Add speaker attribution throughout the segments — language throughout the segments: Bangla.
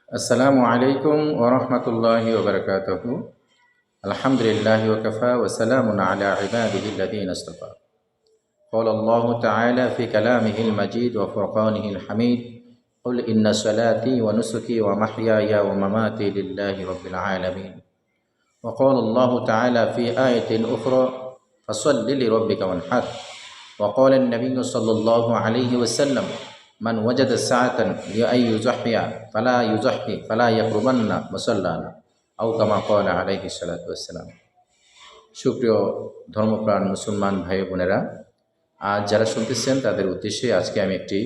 Speaker 1: আসসালামু আলাইকুম ওয়া রাহমাতুল্লাহি ওয়া বারাকাতুহু। আলহামদুলিল্লাহি ওয়া কাফা ওয়া সালামুন আলা ইবাদিহিল্লাযীনা ইসতাফা। ক্বালা আল্লাহু তাআলা ফি কালামিহিল মাজিদ ওয়া ফুরকানিহিল হামিদ। কুল ইন্না সালাতি ওয়া নুসুকি ওয়া মাহইয়ায়া ওয়া মামাতি লিল্লাহি রাব্বিল আলামিন। ওয়া ক্বালা আল্লাহু তাআলা ফি আয়াতিন উখরা ফাসাল্লি লিরাব্বিকা ওয়ানহার। ওয়া ক্বালা an-নাবিয়্যু সাল্লাল্লাহু আলাইহি ওয়াসাল্লাম মান ওয়াজাদা সাআতান লিআন ইউযাহহিয়া ফালা ইয়াকরুবান্না মুসাল্লানা আও কামা ক্বালা আলাইহিস সালাতু ওয়াসসালাম। সুপ্রিয় ধর্মপ্রাণ মুসলমান ভাই বোনেরা, আজ যারা শুনতেছেন তাদের উদ্দেশ্যে আজকে আমি একটি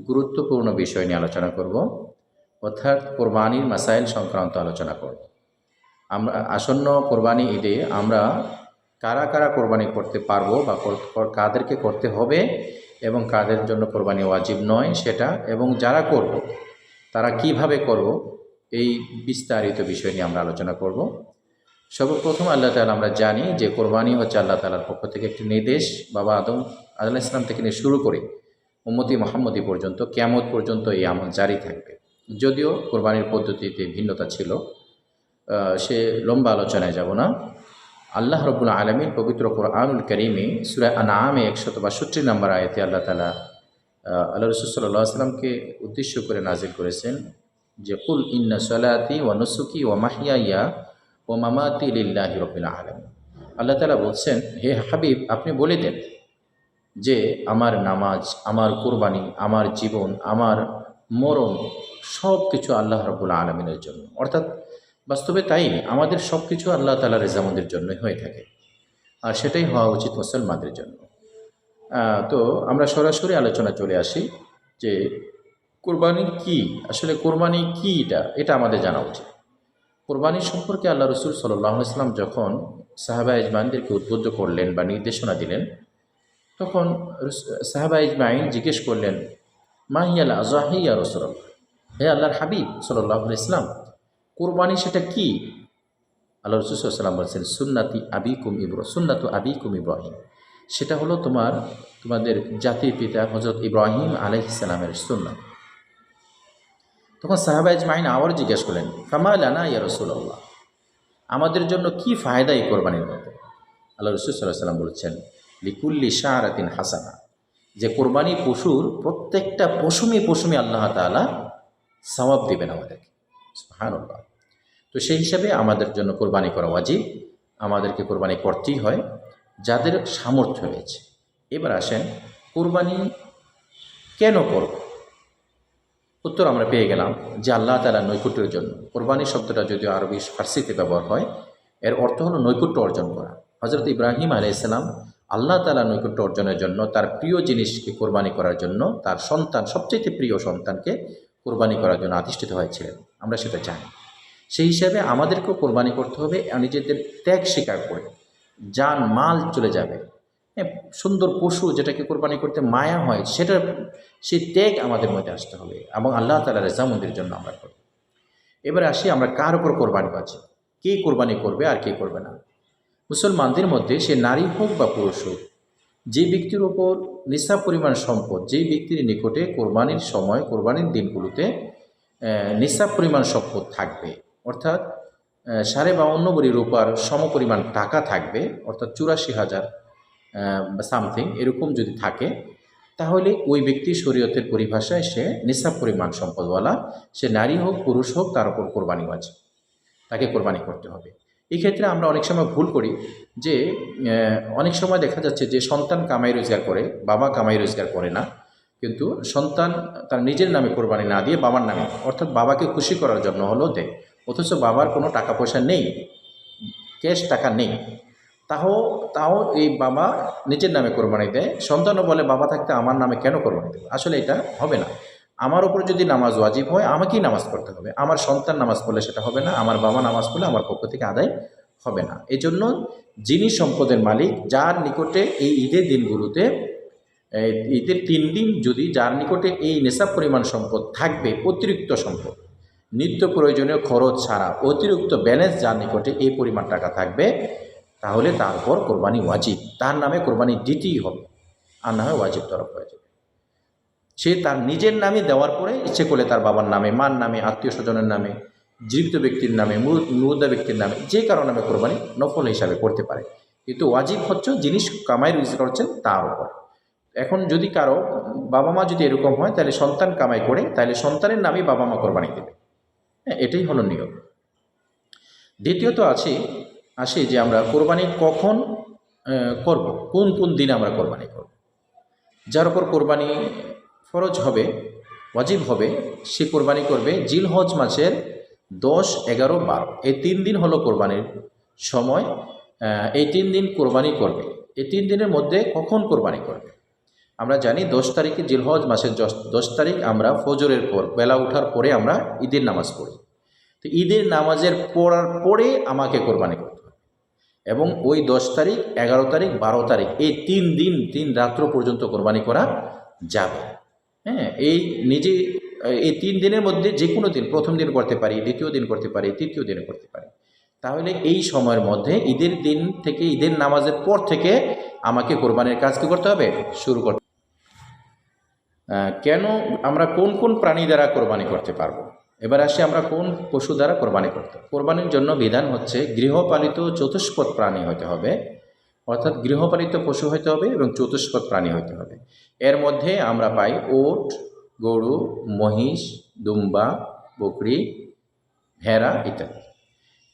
Speaker 1: গুরুত্বপূর্ণ বিষয় নিয়ে আলোচনা করব, অর্থাৎ কোরবানির মাসাইল সংক্রান্ত আলোচনা করব। আমরা আসন্ন কোরবানি ঈদে আমরা কারা কারা কোরবানি করতে পারবো বা কাদেরকে করতে হবে এবং কাদের জন্য কোরবানি ওয়াজিব নয় সেটা, এবং যারা করব তারা কিভাবে করব, এই বিস্তারিত বিষয় নিয়ে আমরা আলোচনা করব। সর্বপ্রথম আল্লাহ তাআলা আমরা জানি যে কোরবানি হচ্ছে আল্লাহ তাআলার পক্ষ থেকে একটি নির্দেশ। বাবা আদম আলাইহিস সালাম থেকে নিয়ে শুরু করে উম্মতি মুহাম্মদী পর্যন্ত কিয়ামত পর্যন্ত এই আমল জারি থাকবে। যদিও কোরবানির পদ্ধতিতে ভিন্নতা ছিল, সে লম্বা আলোচনায় যাব না। আল্লাহ রাব্বুল আলামিন পবিত্র কোরআনুল কারীমে সূরা আনআমে ১৬২ নম্বর আয়াতে আল্লাহ তাআলা আল্লাহ রাসূল সাল্লাল্লাহু আলাইহি ওয়াসাল্লামকে উদ্দেশ্য করে নাজিল করেছেন যে কুল ইন্না সালাতি ওয়া নুসুকি ওয়া মাহইয়ায়া ওয়া মামাতি লিল্লাহি রাব্বিল আলামিন। আল্লাহ তাআলা বলছেন, হে হাবিব, আপনি বলে দেন যে আমার নামাজ, আমার কোরবানি, আমার জীবন, আমার মরণ সব কিছু আল্লাহ রাব্বুল আলামিনের জন্য। অর্থাৎ বাস্তবে তাই, আমাদের সব কিছু আল্লাহ তাআলার রেজামন্দের জন্যই হয়ে থাকে, আর সেটাই হওয়া উচিত মুসলমানদের জন্য। তো আমরা সরাসরি আলোচনা চলে আসি যে কোরবানি কি, আসলে কোরবানি কি এটা আমাদের জানা উচিত। কোরবানি সম্পর্কে আল্লাহ রসুল সাল্লাল্লাহু আলাইহি ওয়াসাল্লাম যখন সাহাবা ইজমাইনদেরকে উদ্বুদ্ধ করলেন বা নির্দেশনা দিলেন, তখন সাহাবা ইজমাইন জিজ্ঞেস করলেন, মা হিয়াল আযাহি ইয়া রাসূলুল্লাহ, হে আল্লাহর হাবিব সাল্লাল্লাহু আলাইহি ওয়াসাল্লাম, কোরবানি সেটা কি? আল্লাহ রসুল সাল্লাল্লাহু আলাইহি ওয়াসাল্লাম বলছেন, সুন্নাতু আবিকুম ইব্রাহিম, সেটা হলো তোমাদের জাতির পিতা হযরত ইব্রাহিম আলাইহিস সালামের সুন্নাত। তখন সাহাবা ইজমাইন আবার জিজ্ঞেস করলেন, ফামা লানা ইয়া রাসূলুল্লাহ, আমাদের জন্য কি ফায়দা এই কোরবানির মধ্যে? আল্লাহ রসুল সাল্লাল্লাহু আলাইহি ওয়াসাল্লাম বলেছেন, লিকুল্লি শাআরাতিন হাসানা, যে কোরবানি পশুর প্রত্যেকটা পশমে আল্লাহ তাআলা সওয়াব দিবেন আমাদেরকে। সুবহানাল্লাহ। তো সেই হিসাবে আমাদের জন্য কোরবানি করা ওয়াজিব, আমাদেরকে কোরবানি করতেই হয় যাদের সামর্থ্য রয়েছে। এবার আসেন, কোরবানি কেন করব? উত্তর আমরা পেয়ে গেলাম যে আল্লাহ তাআলার নৈকট্যের জন্য। কোরবানি শব্দটা যদিও আরবি ফার্সিতে ব্যবহার হয়, এর অর্থ হলো নৈকট্য অর্জন করা। হযরত ইব্রাহিম আলাইহিস সালাম আল্লাহ তাআলার নৈকট্য অর্জনের জন্য, তার প্রিয় জিনিসকে কোরবানি করার জন্য, তার সন্তান, সবচেয়ে প্রিয় সন্তানকে কোরবানি করার জন্য আদিষ্ঠিত হয়েছিলেন, আমরা সেটা জানি। সেই হিসাবে আমাদেরকেও কোরবানি করতে হবে, নিজেদের ত্যাগ স্বীকার করে। জান মাল চলে যাবে, সুন্দর পশু যেটাকে কোরবানি করতে মায়া হয়, সেই ত্যাগ আমাদের মধ্যে আসতে হবে এবং আল্লাহ তাআলার রেজামন্দের জন্য আমরা করব। এবারে আসি আমরা কার উপর কোরবানি পাচ্ছি, কে কোরবানি করবে আর কে করবে না। মুসলমানদের মধ্যে সে নারী হোক বা পুরুষ হোক, যে ব্যক্তির ওপর নিসাব পরিমাণ সম্পদ, যেই ব্যক্তির নিকটে কোরবানির সময়, কোরবানির দিনগুলোতে নিসাব পরিমাণ সম্পদ থাকবে, অর্থাৎ 52.5 ভরি রূপার সমপরিমাণ টাকা থাকবে, অর্থাৎ 84,000 সামথিং এরকম যদি থাকে, তাহলে ওই ব্যক্তি শরীয়তের পরিভাষায় সে নিসাব পরিমাণ সম্পদওয়ালা, সে নারী হোক পুরুষ হোক, তার উপর কোরবানি ওয়াজিব, তাকে কোরবানি করতে হবে। এই ক্ষেত্রে আমরা অনেক সময় ভুল করি যে অনেক সময় দেখা যাচ্ছে যে সন্তান কামাই রোজগার করে, বাবা কামাই রোজগার করে না, কিন্তু সন্তান তার নিজের নামে কোরবানি না দিয়ে বাবার নামে, অর্থাৎ বাবাকে খুশি করার জন্য হলো দেয়, অথচ বাবার কোনো টাকা পয়সা নেই, ক্যাশ টাকা নেই, তাও এই বাবা নিজের নামে কোরবানি দেয়। সন্তানও বলে, বাবা থাকতে আমার নামে কেন কোরবানি দেবে? আসলে এটা হবে না। আমার উপর যদি নামাজ ওয়াজিব হয়, আমাকেই নামাজ পড়তে হবে, আমার সন্তান নামাজ পড়লে সেটা হবে না, আমার বাবা নামাজ পড়লে আমার পক্ষ থেকে আদায় হবে না। এই জন্য যিনি সম্পদের মালিক, যার নিকটে এই ঈদের দিনগুলোতে, ঈদের 3 দিন যদি যার নিকটে এই নেশাব পরিমাণ সম্পদ থাকবে, অতিরিক্ত সম্পদ, নিত্য প্রয়োজনীয় খরচ ছাড়া অতিরিক্ত ব্যালেন্স যার নিকটে এই পরিমাণ টাকা থাকবে, তাহলে তারপর কোরবানি ওয়াজিব, তার নামে কোরবানি দিতেই হবে, আর না হয় ওয়াজিব তরফ হয়ে যাবে। সে তার নিজের নামে দেওয়ার পরে ইচ্ছে করলে তার বাবার নামে, মার নামে, আত্মীয় স্বজনের নামে, জীবিত ব্যক্তির নামে, মুর্দা ব্যক্তির নামে, যে কারো নামে কোরবানি নফল হিসাবে করতে পারে। কিন্তু ওয়াজিব হচ্ছে জিনিস কামাই রুজি করছেন তার উপর। এখন যদি কারো বাবা মা যদি এরকম হয়, তাহলে সন্তান কামাই করে, তাহলে সন্তানের নামে বাবা মা কোরবানি দেবে। হ্যাঁ, এটাই হলো নিয়ম। দ্বিতীয়ত আসে যে আমরা কোরবানি কখন করব, কোন কোন দিনে আমরা কোরবানি করব। যার উপর কোরবানি ফরজ হবে, ওয়াজিব হবে, সে কোরবানি করবে জিলহজ মাসের 10, 11, 12 এই 3 দিন হলো কোরবানির সময়। এই 3 দিন কোরবানি করবে। এই 3 দিনের মধ্যে কখন কোরবানি করবে? আমরা জানি 10 তারিখে জিলহজ মাসের 10 তারিখ আমরা ফজরের পর, বেলা ওঠার পরে আমরা ঈদের নামাজ পড়ি। তো ঈদের নামাজের পড়ার পরে আমাকে কোরবানি করতে হবে, এবং ওই 10 তারিখ, 11 তারিখ, 12 তারিখ এই 3 দিন 3 রাত্র পর্যন্ত কোরবানি করা যাবে। হ্যাঁ, এই 3 দিনের মধ্যে যে কোনো দিন, প্রথম দিন করতে পারি, দ্বিতীয় দিন করতে পারি, তৃতীয় দিনে করতে পারি। তাহলে এই সময়ের মধ্যে ঈদের দিন থেকে, ঈদের নামাজের পর থেকে আমাকে কোরবানির কাজ কী করতে হবে? শুরু করতে। কেন আমরা কোন কোন প্রাণী দ্বারা কোরবানি করতে পারবো? এবার আসি আমরা কোন পশু দ্বারা কোরবানি করতে। কোরবানির জন্য বিধান হচ্ছে গৃহপালিত চতুষ্পদ প্রাণী হতে হবে, অর্থাৎ গৃহপালিত পশু হতে হবে এবং চতুষ্পদ প্রাণী হতে হবে। এর মধ্যে আমরা পাই ওট, গরু, মহিষ, দুম্বা, বকরি, ভেড়া ইত্যাদি।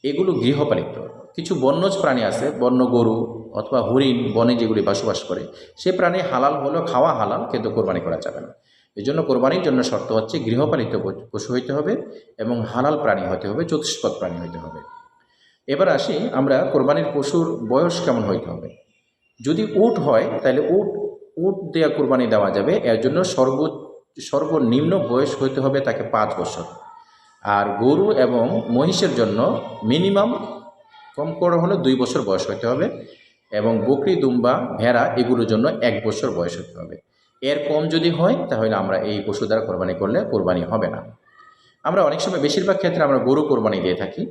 Speaker 1: এগুলো গৃহপালিত। কিছু বন্যজ প্রাণী আছে, বন্য গরু অথবা হরিণ, বনে যেগুলি বসবাস করে, সে প্রাণী হালাল হলেও খাওয়া হালাল, কিন্তু কোরবানি করা যাবে না। এই জন্য কোরবানির জন্য শর্ত হচ্ছে গৃহপালিত পশু হইতে হবে এবং হালাল প্রাণী হতে হবে, চতুষ্পদ প্রাণী হইতে হবে। এবার আসি আমরা কোরবানির পশুর বয়স কেমন হইতে হবে। যদি উট হয় তাহলে উট দেওয়া কোরবানি দেওয়া যাবে। এর জন্য সর্বনিম্ন বয়স হইতে হবে তাকে 5 বছর। আর গরু এবং মহিষের জন্য মিনিমাম কম করে হলে 2 বছর বয়স হতে হবে, এবং বকরি, দুম্বা, ভেড়া এগুলোর জন্য 1 বছর বয়স হতে হবে। এর কম যদি হয় তাহলে আমরা এই পশু দ্বারা কোরবানি করলে কোরবানি হবে না। আমরা অনেক সময়, বেশিরভাগ ক্ষেত্রে আমরা গরু কোরবানি দিয়ে থাকি।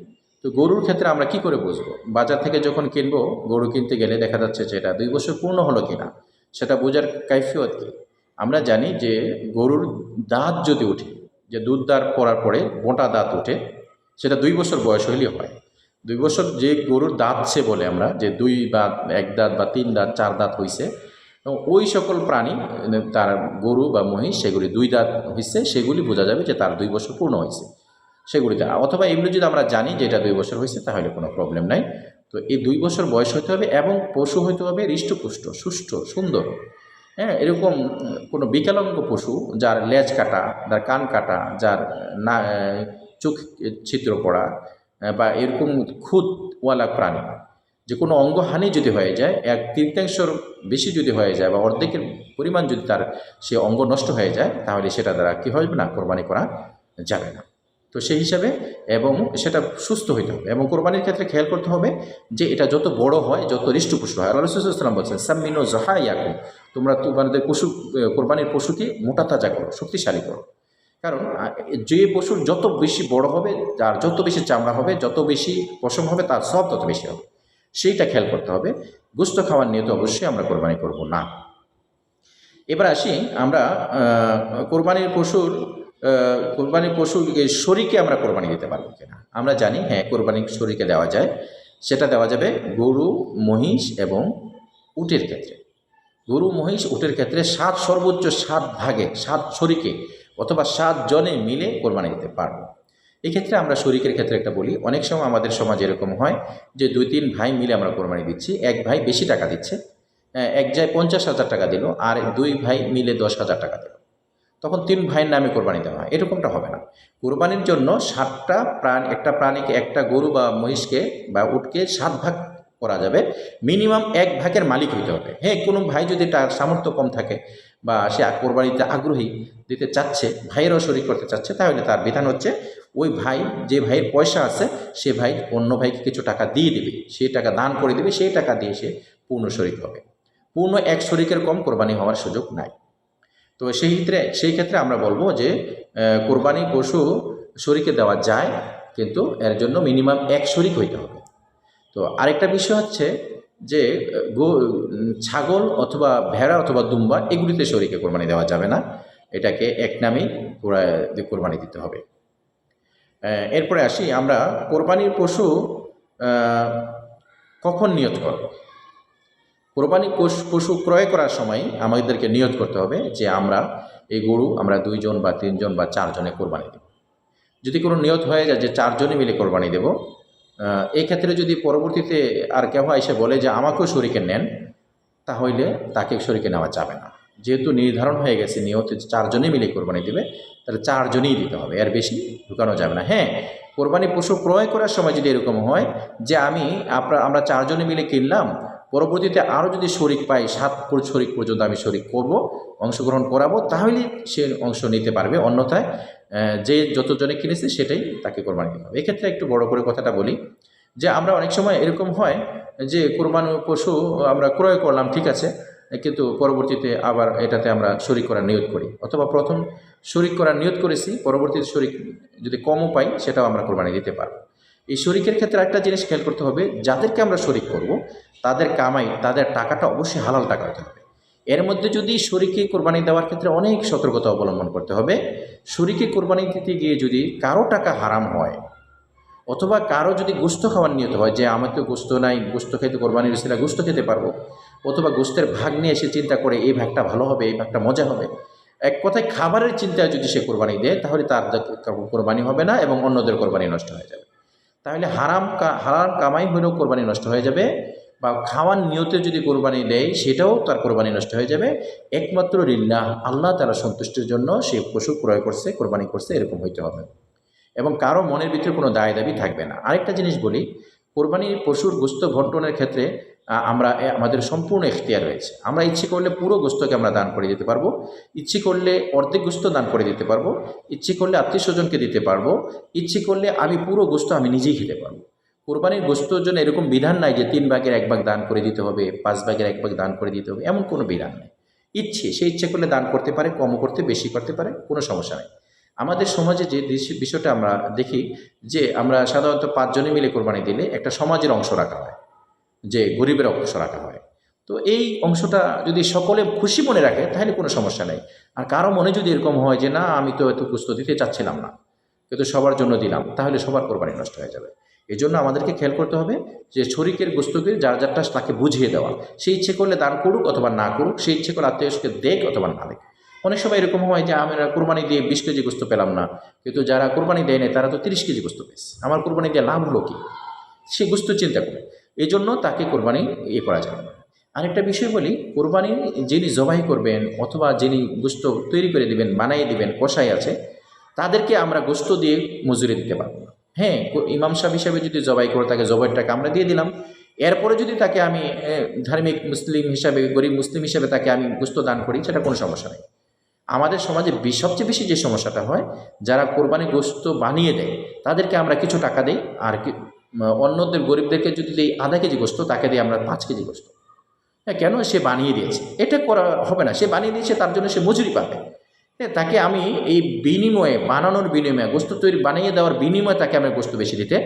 Speaker 1: তো গরুর ক্ষেত্রে আমরা কি করে বুঝবো? বাজার থেকে যখন কিনবো, গরু কিনতে গেলে দেখা যাচ্ছে যে এটা 2 বছর পূর্ণ হলো কিনা, সেটা বোঝার কাইফিয়ত কি? আমরা জানি যে গরুর দাঁত যদি উঠে, যে দুধ দাঁত পড়ার পরে মোটা দাঁত উঠে, সেটা 2 বছর বয়স হইলেই হয়। 2 বছর যে গরুর দাঁত সে বলে আমরা যে 2 বা 1 দাঁত বা 3 দাঁত 4 দাঁত হয়েছে, এবং ওই সকল প্রাণী, তার গরু বা মহিষ সেগুলি 2 দাঁত হয়েছে, সেগুলি বোঝা যাবে যে তার 2 বছর পূর্ণ হয়েছে সেগুলিতে। অথবা এমনি যদি আমরা জানি যে এটা 2 বছর হয়েছে, তাহলে কোনো প্রবলেম নাই। তো এই 2 বছর বয়স হতে হবে, এবং পশু হতে হবে হৃষ্টপুষ্ট, সুষ্ঠ, সুন্দর। হ্যাঁ, এরকম কোনো বিকলাঙ্গ পশু, যার লেজ কাটা, যার কান কাটা, যার না চোখ ছিদ্র পড়া, বা এরকম খুদওয়ালা প্রাণী, যে কোনো অঙ্গহানি যদি হয়ে যায়, 1/3 বেশি যদি হয়ে যায়, বা অর্ধেকের পরিমাণ যদি তার সে অঙ্গ নষ্ট হয়ে যায়, তাহলে সেটা দ্বারা কী হবে না? কোরবানি করা যাবে না। তো সেই হিসাবে, এবং সেটা সুস্থ হইতে হবে। এবং কোরবানির ক্ষেত্রে খেয়াল করতে হবে যে এটা যত বড় হয়, যত হৃষ্টপুষ্ট হয়। আল্লাহ রাসূল সাল্লাল্লাহু আলাইহি ওয়াসাল্লাম বলছেন, সাম্মিনু যাহায়াকুম, তোমরা তোমাদের কোরবানির পশুকে মোটা তাজা করো, শক্তিশালী করো। কারণ যে পশুর যত বেশি বড় হবে, তার যত বেশি চামড়া হবে, যত বেশি পশম হবে, তার সব তত বেশি হবে। সেইটা খেয়াল করতে হবে। গোশত খাওয়ার নিয়তে অবশ্যই আমরা কোরবানি করব না। এবার আসি আমরা কোরবানির পশুর শরীকে আমরা কোরবানি দিতে পারবো কিনা। আমরা জানি হ্যাঁ, কোরবানির শরীকে দেওয়া যায়। সেটা দেওয়া যাবে গরু, মহিষ এবং উটের ক্ষেত্রে। গরু, মহিষ, উটের ক্ষেত্রে সর্বোচ্চ 7 ভাগে, 7 শরীকে অথবা 7 জনে মিলে কোরবানি দিতে পারবো। এক্ষেত্রে আমরা শরীকের ক্ষেত্রে একটা বলি, অনেক সময় আমাদের সমাজে এরকম হয় যে 2-3 ভাই মিলে আমরা কোরবানি দিচ্ছি। এক ভাই বেশি টাকা দিচ্ছে, এক যায় 50,000 টাকা দিল, আর 2 ভাই মিলে 10,000 টাকা দিল। তখন 3 ভাইয়ের নামে কোরবানি দেওয়া হয়। এরকমটা হবে না। কোরবানির জন্য 7টা একটা প্রাণীকে, একটা গরু বা মহিষকে বা উটকে 7 ভাগ করা যাবে। মিনিমাম 1 ভাগের মালিক হইতে হবে। হ্যাঁ, কোনো ভাই যদি তার সামর্থ্য কম থাকে, বা সে কোরবানিতে আগ্রহী, দিতে চাচ্ছে, ভাইয়েরও শরীক করতে চাচ্ছে, তাহলে তার বিধান হচ্ছে ওই ভাই, যে ভাইয়ের পয়সা আছে, সে ভাই অন্য ভাইকে কিছু টাকা দিয়ে দেবে, সেই টাকা দান করে দেবে, সেই টাকা দিয়ে সে পূর্ণ শরীক হবে। পূর্ণ 1 শরীকের কম কোরবানি হওয়ার সুযোগ নাই। তো সেই ক্ষেত্রে আমরা বলবো যে কোরবানি পশু শরীকে দেওয়া যায়, কিন্তু এর জন্য মিনিমাম 1 শরীক হইতে হবে। তো আরেকটা বিষয় হচ্ছে যে ছাগল অথবা ভেড়া অথবা দুম্বা এগুলিতে শরীকে কোরবানি দেওয়া যাবে না। এটাকে এক নামেই কোরবানি দিতে হবে। এরপরে আসি আমরা কোরবানির পশু কখন নিয়ত করব। কোরবানি পশু ক্রয় করার সময় আমাদেরকে নিয়ত করতে হবে যে আমরা এই গরু আমরা 2 জন বা 3 জন বা 4 জনে কোরবানি দেব। যদি কোনো নিয়ত হয়ে যায় যে 4 জনে মিলে কোরবানি দেব, এই ক্ষেত্রে যদি পরবর্তীতে আর কেউ এসে বলে যে আমাকেও শরীকে নেন, তাহলে তাকে শরীকে নেওয়া যাবে না। যেহেতু নির্ধারণ হয়ে গেছে নিয়ত 4 জনে মিলে কোরবানি দেবে, তাহলে 4 জনেই দিতে হবে, এর বেশি ঢুকানো যাবে না। হ্যাঁ, কোরবানি পশু ক্রয় করার সময় যদি এরকম হয় যে আমরা 4 জনে মিলে কিনলাম, পরবর্তীতে আরও যদি শরিক পাই 7 শরিক পর্যন্ত আমি শরিক করব, অংশগ্রহণ করাবো, তাহলে সে অংশ নিতে পারবে। অন্যথায় যে যতজনে কিনেছে সেটাই তাকে কোরবানি দিতে হবে। এক্ষেত্রে একটু বড় করে কথাটা বলি যে আমরা অনেক সময় এরকম হয় যে কোরবানি পশু আমরা ক্রয় করলাম, ঠিক আছে, কিন্তু পরবর্তীতে আবার এটাতে আমরা শরিক করার নিয়ত করি, অথবা প্রথম শরিক করার নিয়ত করেছি, পরবর্তীতে শরিক যদি কমও পাই সেটাও আমরা কোরবানি দিতে পারবো। এই শরিকের ক্ষেত্রে একটা জিনিস খেয়াল করতে হবে, যাদেরকে আমরা শরিক করব তাদের কামাই, তাদের টাকাটা অবশ্যই হালাল টাকা হতে হবে। এর মধ্যে যদি শরিকে কোরবানি দেওয়ার ক্ষেত্রে অনেক সতর্কতা অবলম্বন করতে হবে। শরিকে কোরবানি দিতে গিয়ে যদি কারো টাকা হারাম হয়, অথবা কারো যদি গোস্ত খাওয়ার নিয়ত হয় যে আমার তো গোস্ত নাই, গোস্ত খেতে কোরবানির উসিলা গোস্ত খেতে পারবো, অথবা গোস্তের ভাগ নিয়ে এসে চিন্তা করে এই ভাগটা ভালো হবে, এই ভাগটা মজা হবে, এক কথায় খাবারের চিন্তায় যদি সে কোরবানি দেয়, তাহলে তার কোরবানি হবে না এবং অন্যদের কোরবানি নষ্ট হয়ে যাবে। তাহলে হারাম কামাই হলেও কোরবানি নষ্ট হয়ে যাবে, বা খাওয়ার নিয়তে যদি কোরবানি দেয় সেটাও তার কোরবানি নষ্ট হয়ে যাবে। একমাত্র লিল্লাহ, আল্লাহ তাআলা সন্তুষ্টির জন্য সে পশু ক্রয় করছে, কোরবানি করছে, এরকম হইতে হবে এবং কারো মনের ভিতরে কোনো দায় দাবি থাকবে না। আরেকটা জিনিস বলি, কোরবানির পশুর গোস্ত বন্টনের ক্ষেত্রে আমাদের সম্পূর্ণ এখতিয়ার রয়েছে। আমরা ইচ্ছে করলে পুরো গোস্তকে আমরা দান করে দিতে পারবো, ইচ্ছে করলে অর্ধেক গোস্ত দান করে দিতে পারবো, ইচ্ছে করলে আত্মীয় স্বজনকে দিতে পারবো, ইচ্ছে করলে আমি পুরো গোস্ত আমি নিজেই খেতে পারবো। কোরবানির গোস্তর জন্য এরকম বিধান নাই যে 3 ভাগের 1 ভাগ দান করে দিতে হবে, 5 ভাগের 1 ভাগ দান করে দিতে হবে, এমন কোনো বিধান নেই। সে ইচ্ছে করলে দান করতে পারে, কমও করতে, বেশি করতে পারে, কোনো সমস্যা নেই। আমাদের সমাজে যে বিষয়টা আমরা দেখি যে আমরা সাধারণত 5 জনে মিলে কোরবানি দিলে একটা সমাজের অংশ রাখা হয়, যে গরিবের অংশ রাখা হয়। তো এই অংশটা যদি সকলে খুশি মনে রাখে তাহলে কোনো সমস্যা নেই। আর কারো মনে যদি এরকম হয় যে না আমি তো এত গোস্ত দিতে চাচ্ছিলাম না, কিন্তু সবার জন্য দিলাম, তাহলে সবার কোরবানি নষ্ট হয়ে যাবে। এই জন্য আমাদেরকে খেয়াল করতে হবে যে শরিকের গোস্তকে যার যারটা তাকে বুঝিয়ে দেওয়া। সে ইচ্ছে করলে দান করুক অথবা না করুক, সে ইচ্ছে করলে আত্মীয়কে দেখ অথবা না দেখ। অনেক সময় এরকম হয় যে আমরা কোরবানি দিয়ে 20 কেজি গোস্ত পেলাম না, কিন্তু যারা কোরবানি দেয় না তারা তো 30 কেজি গোস্ত পেয়েছে, আমার কোরবানি দিয়ে লাভ হলো কি? সে গোস্ত চিন্তা করে, এই জন্য তাকে কোরবানি করা যাবে না। আরেকটা বিষয় বলি, কোরবানি যিনি জবাই করবেন অথবা যিনি গোস্ত তৈরি করে দিবেন, বানিয়ে দিবেন, কষাই আছে, তাদেরকে আমরা গোস্ত দিয়ে মজুরি দিতে পারবো না। হ্যাঁ, ইমাম সাহেব হিসাবে যদি জবাই করে তাকে জবাইয়ের টাকা আমরা দিয়ে দিলাম, এরপরে যদি তাকে আমি ধার্মিক মুসলিম হিসাবে, গরিব মুসলিম হিসাবে তাকে আমি গোস্ত দান করি, সেটা কোনো সমস্যা নেই। আমাদের সমাজে সবচেয়ে বেশি যে সমস্যাটা হয়, যারা কোরবানি গোস্ত বানিয়ে দেয় তাদেরকে আমরা কিছু টাকা দিই, আর অন্যদের গরিবদেরকে যদি দিই আধা কেজি গোস্ত, তাকে দিই আমরা 5 কেজি গোস্ত। হ্যাঁ, কেন? সে বানিয়ে দিয়েছে, এটা করা হবে না। সে বানিয়ে দিয়েছে, তার জন্য সে মজুরি পাবে। হ্যাঁ, তাকে আমি এই বিনিময়ে, বানানোর বিনিময়ে, গোস্ত তৈরি বানিয়ে দেওয়ার বিনিময়ে তাকে আমি গোস্ত বেশি দিতে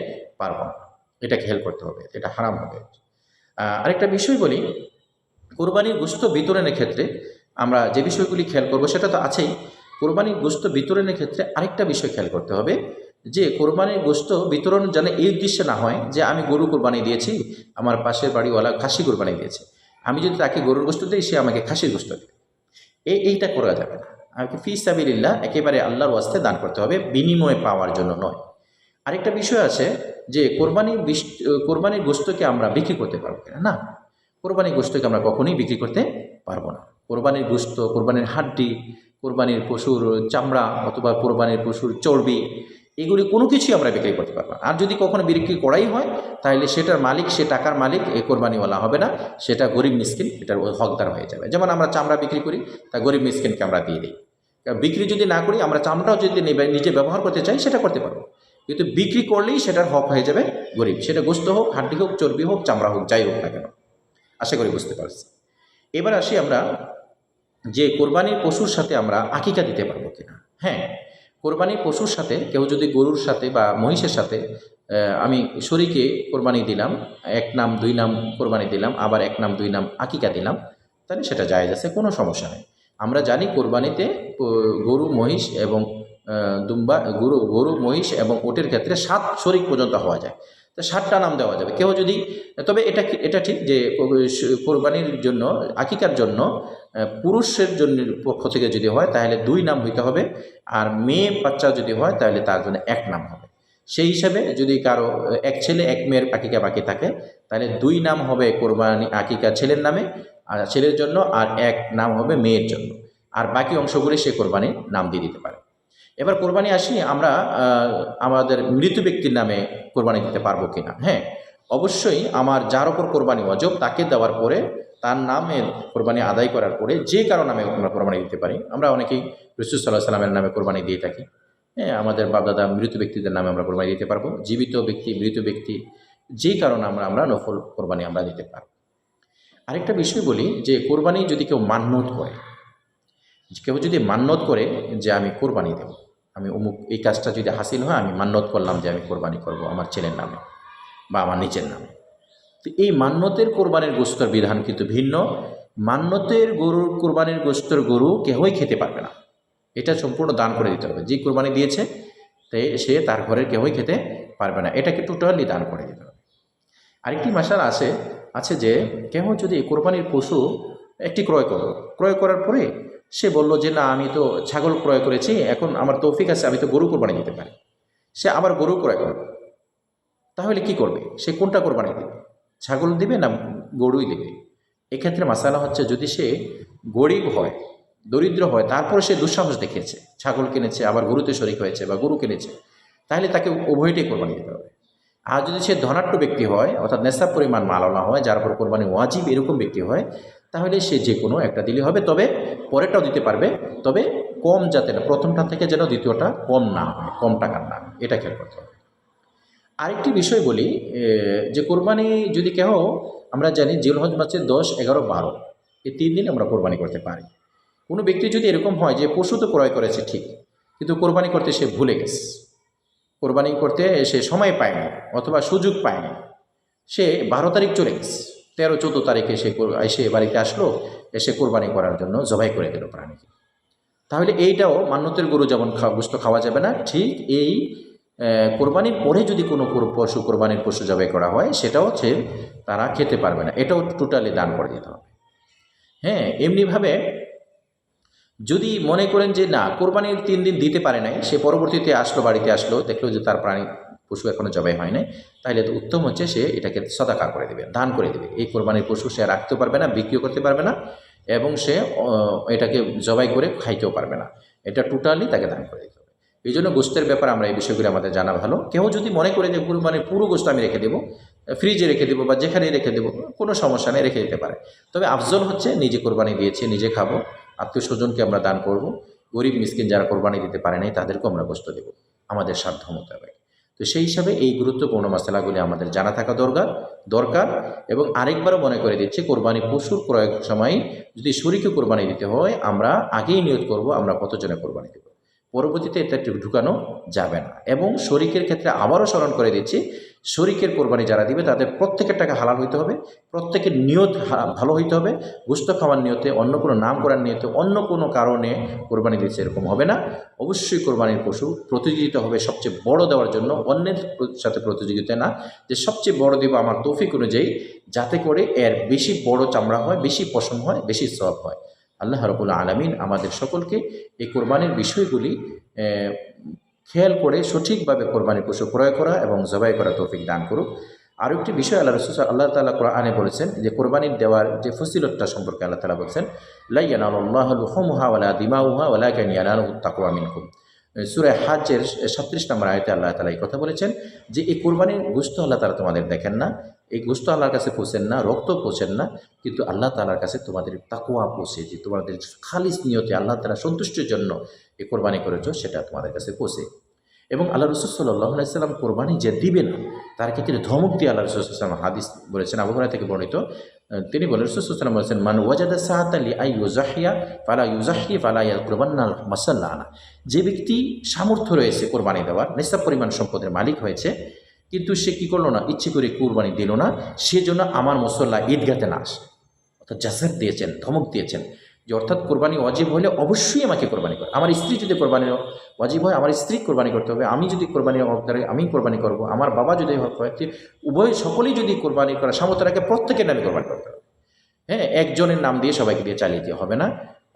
Speaker 1: পারবো না। এটা খেয়াল করতে হবে, এটা হারাম হবে। আরেকটা বিষয় বলি, কোরবানির গোস্ত বিতরণের ক্ষেত্রে আমরা যে বিষয়গুলি খেয়াল করব সেটা তো আছেই। কোরবানির গোস্ত বিতরণের ক্ষেত্রে আরেকটা বিষয় খেয়াল করতে হবে যে কোরবানির গোস্ত বিতরণ যেন এই উদ্দেশ্যে না হয় যে আমি গরু কোরবানি দিয়েছি, আমার পাশের বাড়িওয়ালা খাসি কোরবানি দিয়েছে, আমি যদি তাকে গরুর গোস্ত দিই সে আমাকে খাসির গোস্ত দেবে, এইটা করা যাবে না। আমাকে ফি সাবিলিল্লাহ একেবারে আল্লাহর ওয়াস্তে দান করতে হবে, বিনিময়ে পাওয়ার জন্য নয়। আরেকটা বিষয় আছে যে কোরবানির গোস্তকে আমরা বিক্রি করতে পারবো কিনা। না, কোরবানির গোস্তকে আমরা কখনোই বিক্রি করতে পারবো না। কোরবানির গোস্ত, কোরবানির হাড্ডি, কোরবানির পশুর চামড়া অথবা কোরবানির পশুর চর্বি, এগুলি কোনো কিছুই আমরা বিক্রি করতে পারবো না। আর যদি কখনো বিক্রি করাই হয় তাহলে সেটার মালিক, সে টাকার মালিক এই কোরবানিওয়ালা হবে না, সেটা গরিব মিসকিন এটার হকদার হয়ে যাবে। যেমন আমরা চামড়া বিক্রি করি, তা গরিব মিসকিনকে আমরা দিয়ে দিই। বিক্রি যদি না করি, আমরা চামড়াও যদি নিজে ব্যবহার করতে চাই সেটা করতে পারবো, কিন্তু বিক্রি করলেই সেটার হক হয়ে যাবে গরিব। সেটা গোস্ত হোক, হাড্ডি হোক, চর্বি হোক, চামড়া হোক, যাই হোক না কেন। আশা করি বুঝতে পারছি। এবার আসি আমরা যে কোরবানির পশুর সাথে আমরা আকিকা দিতে পারবো কিনা। হ্যাঁ, কোরবানির পশুর সাথে কেউ যদি গরুর সাথে বা মহিষের সাথে আমি শরীকে কোরবানি দিলাম, 1 নাম 2 নাম কোরবানি দিলাম, আবার 1 নাম 2 নাম আকিকা দিলাম, তাহলে সেটা জায়েজ আছে, কোনো সমস্যা নেই। আমরা জানি কোরবানিতে গরু মহিষ এবং গরু মহিষ এবং ওটের ক্ষেত্রে 7 শরিক পর্যন্ত হওয়া যায়। তো 7টা নাম দেওয়া যাবে। কেউ যদি, তবে এটা ঠিক যে কোরবানির জন্য, আকিকার জন্য পুরুষের জন্য পক্ষ থেকে যদি হয় তাহলে 2 নাম হইতে হবে, আর মেয়ে বাচ্চা যদি হয় তাহলে তার জন্য 1 নাম হবে। সেই হিসাবে যদি কারো 1 ছেলে 1 মেয়ের আকিকা বাকি থাকে তাহলে 2 নাম হবে কোরবানি আকিকা ছেলের নামে আর ছেলের জন্য, আর 1 নাম হবে মেয়ের জন্য, আর বাকি অংশগুলি সে কোরবানির নাম দিয়ে দিতে পারে। এবার কোরবানি আসি, আমরা আমাদের মৃত ব্যক্তির নামে কোরবানি দিতে পারবো কিনা? হ্যাঁ, অবশ্যই আমার যার ওপর কোরবানি ওয়াজিব তাকে দেওয়ার পরে, তার নামে কোরবানি আদায় করার পরে যে কারো নামে আমরা কোরবানি দিতে পারি। আমরা অনেকেই রাসূল সাল্লাল্লাহু আলাইহি সাল্লামের নামে কোরবানি দিয়ে থাকি। হ্যাঁ, আমাদের বাপদাদা মৃত ব্যক্তিদের নামে আমরা কোরবানি দিতে পারবো। জীবিত ব্যক্তি, মৃত ব্যক্তি, যে কারণে আমরা নফল কোরবানি আমরা দিতে পারবো। আরেকটা বিষয় বলি যে কোরবানি যদি কেউ মান্যত করে, কেউ যদি মান্যত করে যে আমি কোরবানি দেব, আমি অমুক এই কাজটা যদি হাসিল হয়, আমি মান্যত করলাম যে আমি কোরবানি করব আমার ছেলের নামে বা আমার নিজের নামে। তো এই মান্যতের কোরবানির গোশতের বিধান কিন্তু ভিন্ন। মান্যতের গরুর কোরবানির গোশতের গরু কেউই খেতে পারবে না, এটা সম্পূর্ণ দান করে দিতে হবে। যে কোরবানি দিয়েছে তাই সে তার ঘরের কেউই খেতে পারবে না, এটাকে টোটালি দান করে দিতে হবে। আরেকটি মাসালা আছে যে কেউ যদি কোরবানির পশু একটি ক্রয় করার পরে সে বলল যে না, আমি তো ছাগল ক্রয় করেছি, এখন আমার তৌফিক আছে, আমি তো গরু কোরবানি দিতে পারি। সে আবার গরু ক্রয় করবে, তাহলে কি করবে? সে কোনটা কোরবানি দেবে? ছাগল দিবে না গরুই দেবে? এক্ষেত্রে মাসালা হচ্ছে, যদি সে গরিব হয়, দরিদ্র হয়, তারপরে সে দুঃসাহস দেখিয়েছে, ছাগল কিনেছে আবার গরুতে শরিক হয়েছে বা গরু কিনেছে, তাহলে তাকে উভয়টাই কোরবানি দিতে হবে। আর যদি সে ধনাঢ্য ব্যক্তি হয়, অর্থাৎ নেশাব পরিমাণ মালানা হয়, যার উপর কোরবানি ওয়াজিব, এরকম ব্যক্তি হয়, তাহলে সে যে কোনো একটা দিলে হবে। তবে পরেরটাও দিতে পারবে, তবে কম, যাতে না প্রথমটা থেকে যেন দ্বিতীয়টা কম না হয়, কম টাকার না, এটা খেয়াল করতে হবে। আরেকটি বিষয় বলি, যে কোরবানি যদি কেউ, আমরা জানি জিলহজ মাসের 10, 11, 12 এই 3 দিন আমরা কোরবানি করতে পারি। কোনো ব্যক্তি যদি এরকম হয় যে পশু তো ক্রয় করেছে ঠিক, কিন্তু কোরবানি করতে সে ভুলে গেছে, কোরবানি করতে সে সময় পায়নি অথবা সুযোগ পায়নি, সে 12 তারিখ চলে গেছে, 13, 14 তারিখে সে বাড়িতে আসলো, এসে কোরবানি করার জন্য জবাই করে দিল প্রাণীকে, তাহলে এইটাও মান্যতের গরু যেমন গোশত খাওয়া যাবে না, ঠিক এই কোরবানির পরে যদি কোনো কোরবানির পশু জবাই করা হয়, সেটাও হচ্ছে তারা খেতে পারবে না, এটাও টোটালি দান করে দিতে হবে। হ্যাঁ, এমনিভাবে যদি মনে করেন যে না, কোরবানির 3 দিন দিতে পারে নাই, সে পরবর্তীতে আসলো, বাড়িতে আসলো, দেখলো যে তার প্রাণী পশু এখনও জবাই হয় নাই, তাহলে তো উত্তম হচ্ছে সে এটাকে সদাকা করে দেবে, দান করে দেবে। এই কোরবানির পশু সে রাখতেও পারবে না, বিক্রিও করতে পারবে না, এবং সে এটাকে জবাই করে খাইতেও পারবে না, এটা টোটালি তাকে দান করে দিতে হবে। এই জন্য গোশতের ব্যাপারে আমরা এই বিষয়গুলো আমাদের জানা ভালো। কেউ যদি মনে করে যে কোরবানির পুরো গোশত আমি রেখে দেবো, ফ্রিজে রেখে দেবো বা যেখানেই রেখে দেবো, কোনো সমস্যা নেই, রেখে দিতে পারে। তবে আফজল হচ্ছে নিজে কোরবানি দিয়েছে, নিজে খাবো, আত্মীয় স্বজনকে আমরা দান করব, গরিব মিসকিন যারা কোরবানি দিতে পারে নাই তাদেরকেও আমরা গোশত দেব আমাদের সাধ্য মোতাবেক। তো সেই হিসাবে এই গুরুত্বপূর্ণ মশলাগুলি আমাদের জানা থাকা দরকার। এবং আরেকবারও মনে করে দিচ্ছি, কোরবানি পশুর ক্রয়ের সময় যদি শরীকে কোরবানি দিতে হয়, আমরা আগেই নিয়ত করব আমরা কতজনে কোরবানি দেব, পরবর্তীতে এটা ঢুকানো যাবে না। এবং শরীকের ক্ষেত্রে আবারও স্মরণ করে দিচ্ছি, শরীকের কোরবানি যারা দিবে তাদের প্রত্যেকের টাকা হালাল হইতে হবে, প্রত্যেকের নিয়ত ভালো হইতে হবে। গোশত খাওয়ার নিয়তে, অন্য কোনো নাম করার নিয়তে, অন্য কোনো কারণে কোরবানি দিচ্ছে এরকম হবে না। অবশ্যই কোরবানির পশু প্রতিযোগিতা হবে সবচেয়ে বড় দেওয়ার জন্য, অন্যের সাথে প্রতিযোগিতা না, যে সবচেয়ে বড় দেব আমার তৌফিক অনুযায়ী, যাতে করে এর বেশি বড় চামড়া হয়, বেশি পশম হয়, বেশি সওয়াব হয়। আল্লাহ রাব্বুল আলামিন আমাদের সকলকে এই কোরবানির বিষয়গুলি খেয়াল করে সঠিকভাবে কোরবানির পশু ক্রয় করা এবং জবাই করা তৌফিক দান করুক। আরও একটি বিষয় আল্লাহ তাআলা কোরআনে বলেছেন, যে কোরবানির দেওয়ার যে ফজিলতটা সম্পর্কে আল্লাহ তাআলা বলছেন, লা ইয়ানালুল্লাহু লুহুমুহা ওয়ালা দিমাউহা ওয়ালাকিন ইয়ানালুহুত তাকওয়া মিনকুম। সূরা হাজ্জের 37 নম্বর আয়াতে আল্লাহ তাআলা এই কথা বলেছেন যে এই কোরবানির গোশত আল্লাহ তাআলা তোমাদের দেখেন না, এই গোশত আল্লাহর কাছে পৌঁছেন না, রক্ত পৌঁছেন না, কিন্তু আল্লাহ তাআলার কাছে তোমাদের তাকওয়া পৌঁছে, যে তোমাদের খালিস নিয়তে আল্লাহ তাআলা সন্তুষ্টির জন্য এই কোরবানি করেছো, সেটা তোমাদের কাছে পৌঁছে। এবং আল্লাহ রাসূল সাল্লাল্লাহু আলাইহি সাল্লাম কোরবানি যে দিবে না, তার ক্ষেত্রে ধমক দিয়ে আল্লাহ রাসূল সাল্লাল্লাহু আলাইহি ওয়াসাল্লাম হাদিস বলেছেন, আবু হুরায়রা থেকে বর্ণিত, তিনি বলেন, রাসূল সাল্লাল্লাহু আলাইহি ওয়াসাল্লাম বলেছেন, মান ওয়াজাদা সাআতান লিআইয়ুযাহিয়া ফালা ইউযাহি ফালা ইয়াকরবান্না মাসাল্লানা। যে ব্যক্তি সামর্থ্য রয়েছে কোরবানি দেওয়ার, নিসাব পরিমাণ সম্পদের মালিক হয়েছে, কিন্তু সে কী করলো না, ইচ্ছে করে কোরবানি দিল না, সেজন্য আমার মুসল্লা ঈদগাতে না আসে, অর্থাৎ জাসার দিয়েছেন, ধমক দিয়েছেন যে অর্থাৎ কোরবানি ওয়াজিব হলে অবশ্যই আমাকে কোরবানি করে। আমার স্ত্রী যদি কোরবানির ওয়াজিব হয়, আমার স্ত্রী কোরবানি করতে হবে। আমি যদি কোরবানির হকদারে আমি কোরবানি করব। আমার বাবা যদি হক হয়, উভয় সকলেই যদি কোরবানি করা সামর্থ্য রাখে, প্রত্যেকের নামে কোরবানি করতে হবে। হ্যাঁ, একজনের নাম দিয়ে সবাইকে দিয়ে চালিয়ে দিয়ে হবে না।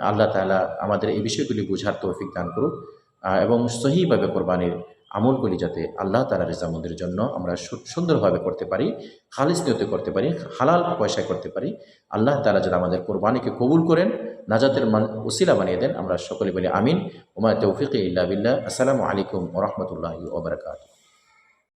Speaker 1: আল্লাহ তাআলা আমাদের এই বিষয়গুলি বোঝার তৌফিক দান করুক, এবং সহিভাবে কোরবানির আমলগুলি যাতে আল্লাহ তাআলার রিজামন্দের জন্য আমরা সুন্দরভাবে করতে পারি, খালিস নিয়তে করতে পারি, হালাল পয়সায় করতে পারি। আল্লাহ তাআলা যেন আমাদের কোরবানিকে কবুল করেন, নাজাতের উসিলা বানিয়ে দেন। আমরা সকলে বলি আমিন। ওমা তৌফিক ইল্লা বিল্লাহ। আসসালামু আলাইকুম ওয়া রাহমাতুল্লাহি ওয়া বারাকাতুহু।